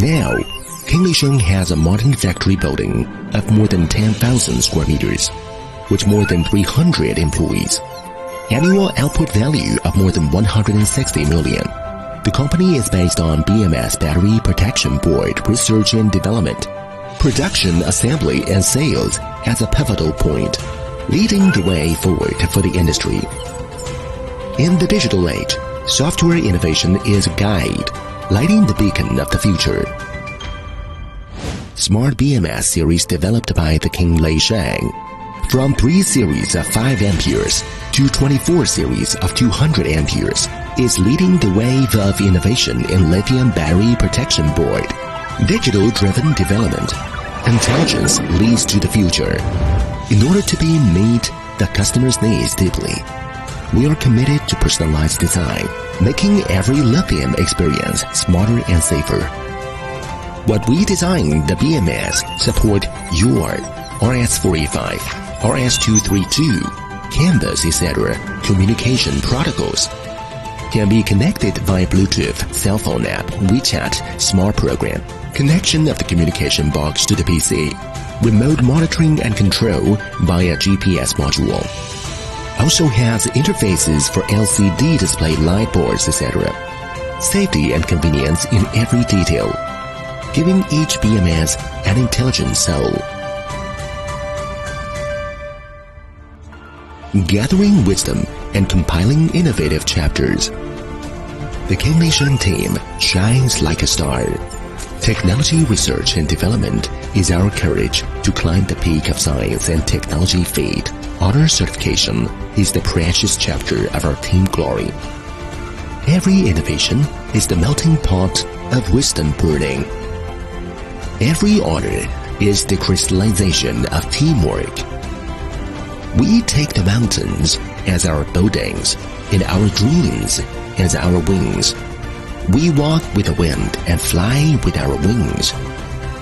Now, Kinglisheng has a modern factory building of more than 10,000 square meters, with more than 300 employees. Annual output value of more than 160 million. The company is based on BMS Battery Protection Board research and development, production, assembly, and sales as a pivotal point, leading the way forward for the industry. In the digital age, software innovation is a guide, lighting the beacon of the future. Smart BMS series developed by the Kinglisheng, from 3 series of 5 amperes to 24 series of 200 amperes, is leading the wave of innovation in lithium battery protection board. Digital-driven development, intelligence leads to the future. In order to meet the customer's needs deeply, we are committed to personalized design, making every lithium experience smarter and safer. What we design the BMS support your RS-485, RS-232, Canvas, etc. communication protocols. Can be connected via Bluetooth, cell phone app, WeChat, smart program, connection of the communication box to the PC, remote monitoring and control via GPS module. Also has interfaces for LCD display light boards, etc. Safety and convenience in every detail, giving each BMS an intelligent soul. Gathering wisdom and compiling innovative chapters. The Kinglisheng team shines like a star. Technology research and development is our courage to climb the peak of science and technology feat. Honor certification is the precious chapter of our team glory. Every innovation is the melting pot of wisdom burning. Every honor is the crystallization of teamwork. We take the mountains as our buildings and our dreams as our wings. We walk with the wind and fly with our wings.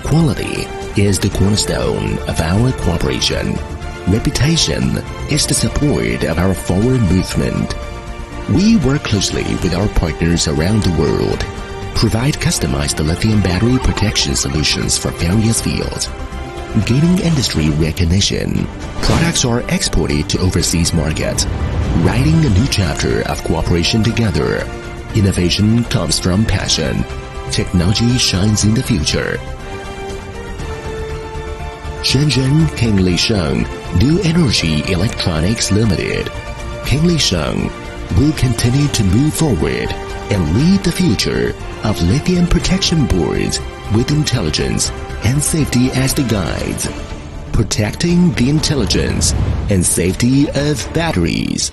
Quality is the cornerstone of our cooperation. Reputation is the support of our forward movement. We work closely with our partners around the world, provide customized lithium battery protection solutions for various fields. Gaining industry recognition, products are exported to overseas markets, writing a new chapter of cooperation together. Innovation comes from passion. Technology shines in the future. Shenzhen Kinglisheng New Energy Electronics Limited. Kinglisheng will continue to move forward and lead the future of lithium protection boards with intelligence and safety as the guides, protecting the intelligence and safety of batteries.